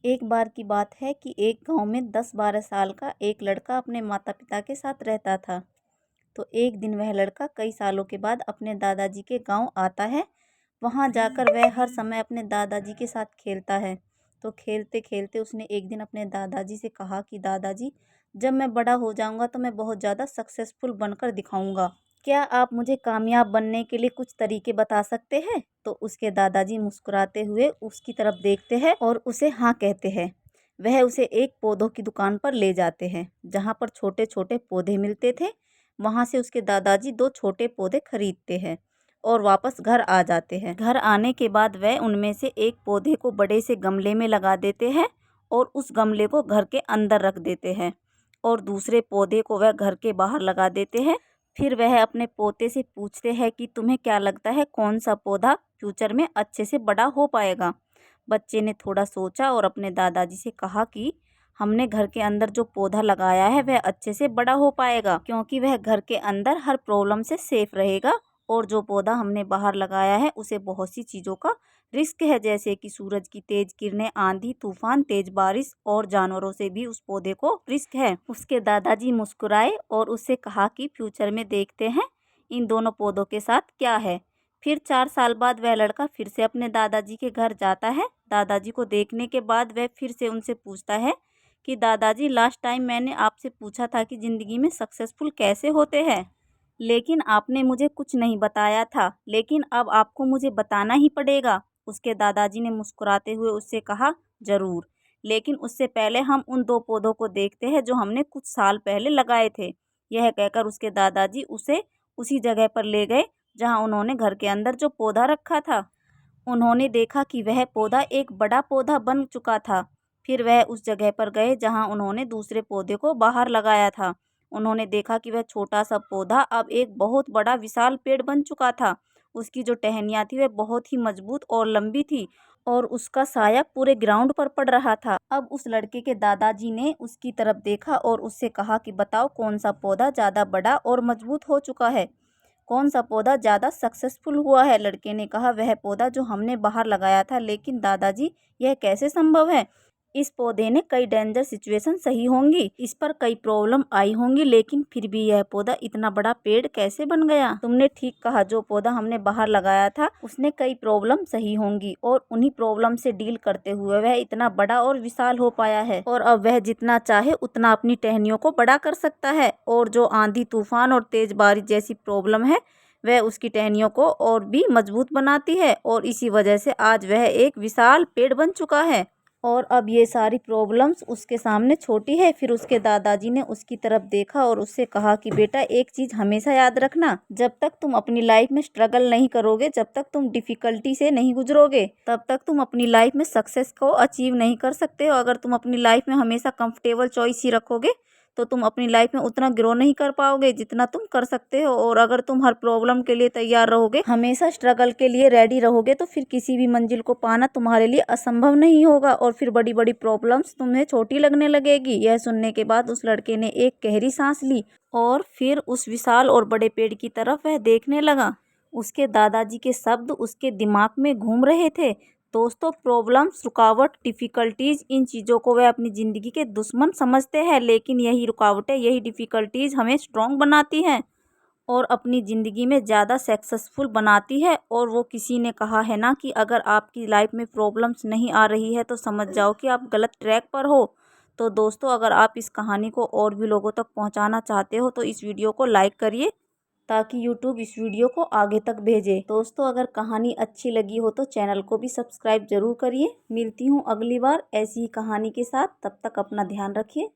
एक बार की बात है कि एक गांव में 10-12 साल का एक लड़का अपने माता पिता के साथ रहता था। तो एक दिन वह लड़का कई सालों के बाद अपने दादाजी के गांव आता है। वहां जाकर वह हर समय अपने दादाजी के साथ खेलता है। तो खेलते खेलते उसने एक दिन अपने दादाजी से कहा कि दादाजी, जब मैं बड़ा हो जाऊंगा तो मैं बहुत ज़्यादा सक्सेसफुल बनकर दिखाऊंगा। क्या आप मुझे कामयाब बनने के लिए कुछ तरीके बता सकते हैं? तो उसके दादाजी मुस्कुराते हुए उसकी तरफ देखते हैं और उसे हाँ कहते हैं। वह उसे एक पौधों की दुकान पर ले जाते हैं, जहाँ पर छोटे छोटे पौधे मिलते थे। वहाँ से उसके दादाजी 2 छोटे पौधे खरीदते हैं और वापस घर आ जाते हैं। घर आने के बाद वह उनमें से एक पौधे को बड़े से गमले में लगा देते हैं और उस गमले को घर के अंदर रख देते हैं और दूसरे पौधे को वह घर के बाहर लगा देते हैं। फिर वह अपने पोते से पूछते हैं कि तुम्हें क्या लगता है कौन सा पौधा फ्यूचर में अच्छे से बड़ा हो पाएगा। बच्चे ने थोड़ा सोचा और अपने दादाजी से कहा कि हमने घर के अंदर जो पौधा लगाया है वह अच्छे से बड़ा हो पाएगा, क्योंकि वह घर के अंदर हर प्रॉब्लम से सेफ रहेगा। और जो पौधा हमने बाहर लगाया है उसे बहुत सी चीज़ों का रिस्क है, जैसे कि सूरज की तेज किरणें, आंधी तूफान, तेज बारिश और जानवरों से भी उस पौधे को रिस्क है। उसके दादाजी मुस्कुराए और उससे कहा कि फ्यूचर में देखते हैं इन दोनों पौधों के साथ क्या है। फिर 4 साल बाद वह लड़का फिर से अपने दादाजी के घर जाता है। दादाजी को देखने के बाद वह फिर से उनसे पूछता है कि दादाजी, लास्ट टाइम मैंने आपसे पूछा था कि ज़िंदगी में सक्सेसफुल कैसे होते हैं, लेकिन आपने मुझे कुछ नहीं बताया था, लेकिन अब आपको मुझे बताना ही पड़ेगा। उसके दादाजी ने मुस्कुराते हुए उससे कहा, ज़रूर, लेकिन उससे पहले हम उन 2 पौधों को देखते हैं जो हमने कुछ साल पहले लगाए थे। यह कहकर उसके दादाजी उसे उसी जगह पर ले गए जहाँ उन्होंने घर के अंदर जो पौधा रखा था। उन्होंने देखा कि वह पौधा एक बड़ा पौधा बन चुका था। फिर वह उस जगह पर गए जहां उन्होंने दूसरे पौधे को बाहर लगाया था। उन्होंने देखा कि वह छोटा सा पौधा अब एक बहुत बड़ा विशाल पेड़ बन चुका था। उसकी जो टहनियाँ थी वह बहुत ही मजबूत और लंबी थी और उसका साया पूरे ग्राउंड पर पड़ रहा था। अब उस लड़के के दादाजी ने उसकी तरफ देखा और उससे कहा कि बताओ कौन सा पौधा ज़्यादा बड़ा और मजबूत हो चुका है, कौन सा पौधा ज़्यादा सक्सेसफुल हुआ है। लड़के ने कहा, वह पौधा जो हमने बाहर लगाया था। लेकिन दादाजी, यह कैसे संभव है? इस पौधे ने कई डेंजर सिचुएशन सही होंगी, इस पर कई प्रॉब्लम आई होंगी, लेकिन फिर भी यह पौधा इतना बड़ा पेड़ कैसे बन गया? तुमने ठीक कहा, जो पौधा हमने बाहर लगाया था उसने कई प्रॉब्लम सही होंगी और उन्हीं प्रॉब्लम से डील करते हुए वह इतना बड़ा और विशाल हो पाया है और अब वह जितना चाहे उतना अपनी टहनियों को बड़ा कर सकता है। और जो आंधी तूफान और तेज बारिश जैसी प्रॉब्लम है वह उसकी टहनियों को और भी मजबूत बनाती है और इसी वजह से आज वह एक विशाल पेड़ बन चुका है और अब ये सारी प्रॉब्लम्स उसके सामने छोटी है। फिर उसके दादाजी ने उसकी तरफ देखा और उससे कहा कि बेटा, एक चीज़ हमेशा याद रखना, जब तक तुम अपनी लाइफ में स्ट्रगल नहीं करोगे, जब तक तुम डिफ़िकल्टी से नहीं गुजरोगे, तब तक तुम अपनी लाइफ में सक्सेस को अचीव नहीं कर सकते हो। अगर तुम अपनी लाइफ में हमेशा कंफर्टेबल चॉइस ही रखोगे तो तुम अपनी लाइफ में उतना ग्रो नहीं कर पाओगे जितना तुम कर सकते हो। और अगर तुम हर प्रॉब्लम के लिए तैयार रहोगे, हमेशा स्ट्रगल के लिए रेडी रहोगे, तो फिर किसी भी मंजिल को पाना तुम्हारे लिए असंभव नहीं होगा और फिर बड़ी बड़ी प्रॉब्लम्स तुम्हें छोटी लगने लगेगी। यह सुनने के बाद उस लड़के ने एक गहरी सांस ली और फिर उस विशाल और बड़े पेड़ की तरफ वह देखने लगा। उसके दादाजी के शब्द उसके दिमाग में घूम रहे थे। दोस्तों, प्रॉब्लम्स, रुकावट, डिफ़िकल्टीज़, इन चीज़ों को वह अपनी ज़िंदगी के दुश्मन समझते हैं, लेकिन यही रुकावटें, यही डिफ़िकल्टीज़ हमें स्ट्रॉन्ग बनाती हैं और अपनी ज़िंदगी में ज़्यादा सक्सेसफुल बनाती है। और वो किसी ने कहा है ना कि अगर आपकी लाइफ में प्रॉब्लम्स नहीं आ रही है तो समझ जाओ कि आप गलत ट्रैक पर हो। तो दोस्तों, अगर आप इस कहानी को और भी लोगों तक पहुंचाना चाहते हो तो इस वीडियो को लाइक करिए, ताकि यूट्यूब इस वीडियो को आगे तक भेजे। दोस्तों, अगर कहानी अच्छी लगी हो तो चैनल को भी सब्सक्राइब जरूर करिए। मिलती हूँ अगली बार ऐसी ही कहानी के साथ, तब तक अपना ध्यान रखिए।